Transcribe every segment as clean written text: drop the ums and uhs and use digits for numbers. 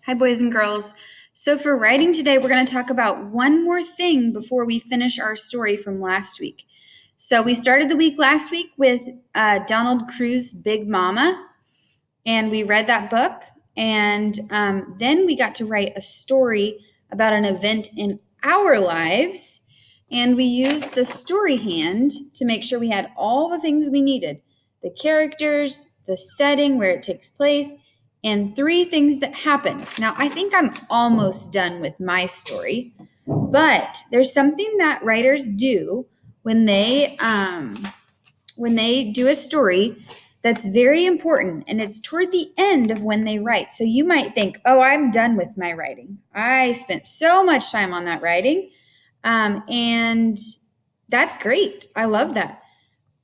Hi, boys and girls. So, for writing today, we're going to talk about one more thing before we finish our story from last week. So, we started the week last week with Donald Crew's Big Mama, and we read that book. And then we got to write a story about an event in our lives. And we used the story hand to make sure we had all the things we needed: the characters, the setting where it takes place, and three things that happened. Now, I think I'm almost done with my story, but there's something that writers do when they do a story that's very important, and it's toward the end of when they write. So you might think, oh, I'm done with my writing. I spent so much time on that writing. And that's great. I love that.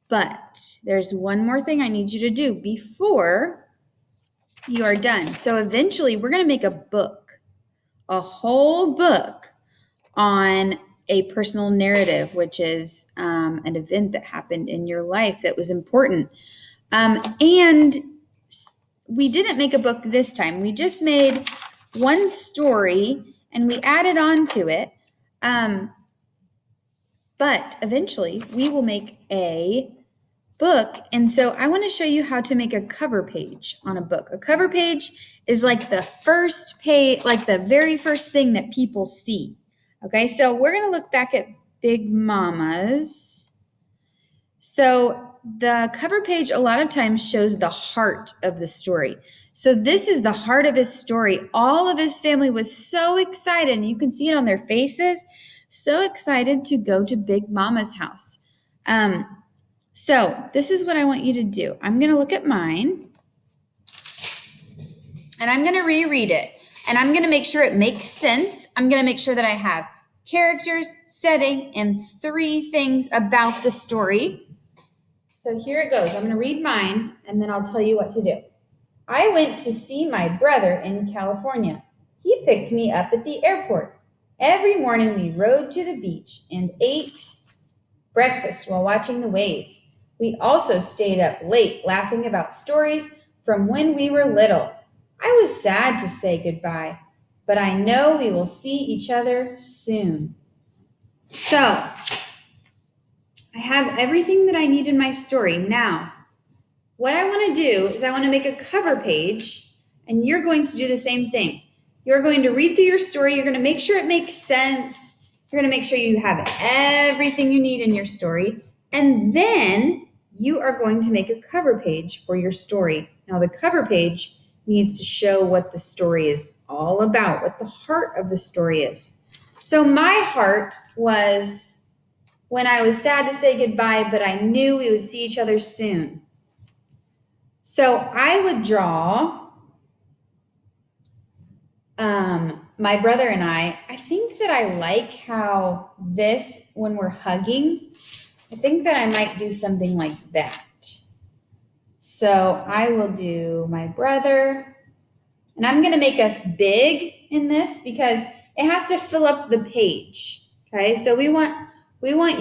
But there's one more thing I need you to do before you are done. So eventually, we're going to make a book, a whole book on a personal narrative, which is an event that happened in your life that was important. And we didn't make a book this time. We just made one story and we added on to it. But eventually, we will make a book. And so I want to show you how to make a cover page on a book. A cover page is like the first page, like the very first thing that people see. Okay, so we're going to look back at Big Mama's. So the cover page a lot of times shows the heart of the story. So this is the heart of his story. All of his family was so excited, and you can see it on their faces, so excited to go to Big Mama's house. So this is what I want you to do. I'm going to look at mine, and I'm going to reread it, and I'm going to make sure it makes sense. I'm going to make sure that I have characters, setting, and three things about the story. So here it goes. I'm going to read mine, and then I'll tell you what to do. I went to see my brother in California. He picked me up at the airport. Every morning we rode to the beach and ate breakfast while watching the waves. We also stayed up late laughing about stories from when we were little. I was sad to say goodbye, but I know we will see each other soon. So, I have everything that I need in my story. Now, what I want to do is I want to make a cover page, and you're going to do the same thing. You're going to read through your story. You're going to make sure it makes sense. You're going to make sure you have everything you need in your story. And then you are going to make a cover page for your story. Now, the cover page needs to show what the story is all about, what the heart of the story is. So my heart was when I was sad to say goodbye, but I knew we would see each other soon. So I would draw my brother and I think that I like how this, when we're hugging, I think that I might do something like that. So I will do my brother, and I'm going to make us big in this because it has to fill up the page. Okay, so we want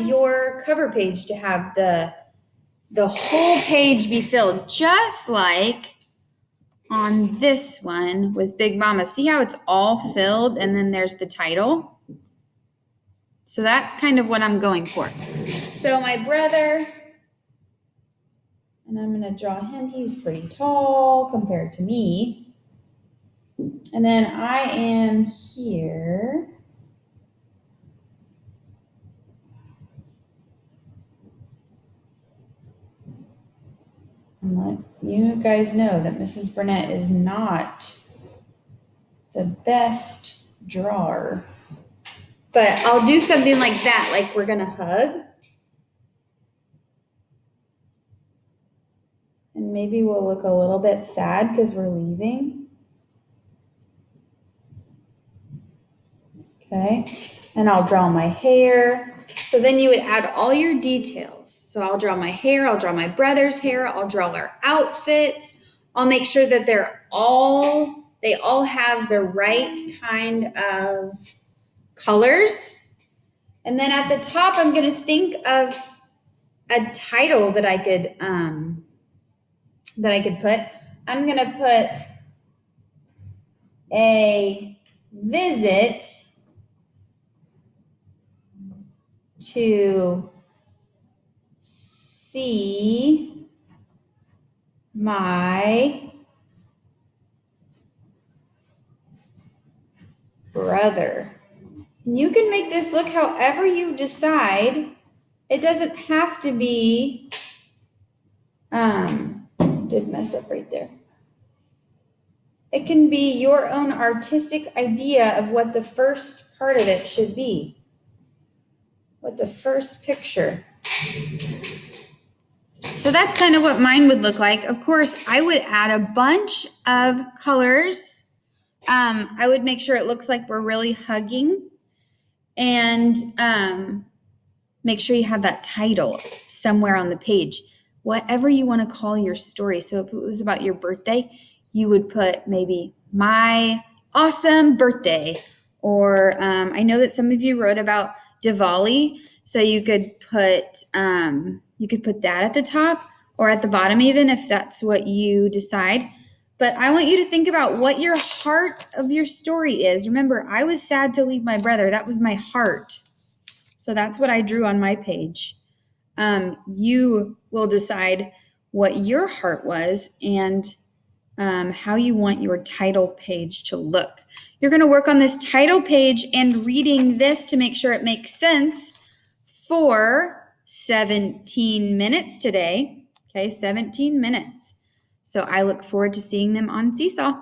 your cover page to have the whole page be filled, just like on this one with Big Mama. See how it's all filled and then there's the title? So that's kind of what I'm going for. So my brother, and I'm going to draw him. He's pretty tall compared to me. And then I am here. And let you guys know that Mrs. Burnett is not the best drawer. But I'll do something like that, like we're going to hug. And maybe we'll look a little bit sad because we're leaving. Okay, and I'll draw my hair. So then you would add all your details. So I'll draw my hair, I'll draw my brother's hair, I'll draw our outfits. I'll make sure that they all have the right kind of colors. And then at the top, I'm going to think of a title that I could put. I'm going to put a visit to see my brother. And you can make this look however you decide. It doesn't have to be, did mess up right there. It can be your own artistic idea of what the first part of it should be, what the first picture. So that's kind of what mine would look like. Of course, I would add a bunch of colors. I would make sure it looks like we're really hugging, and make sure you have that title somewhere on the page, whatever you want to call your story. So if it was about your birthday, you would put maybe my awesome birthday, or I know that some of you wrote about Diwali, so you could put that at the top or at the bottom, even if that's what you decide. But I want you to think about what your heart of your story is. Remember, I was sad to leave my brother. That was my heart. So that's what I drew on my page. You will decide what your heart was and how you want your title page to look. You're going to work on this title page and reading this to make sure it makes sense for 17 minutes today. Okay, 17 minutes. So I look forward to seeing them on Seesaw.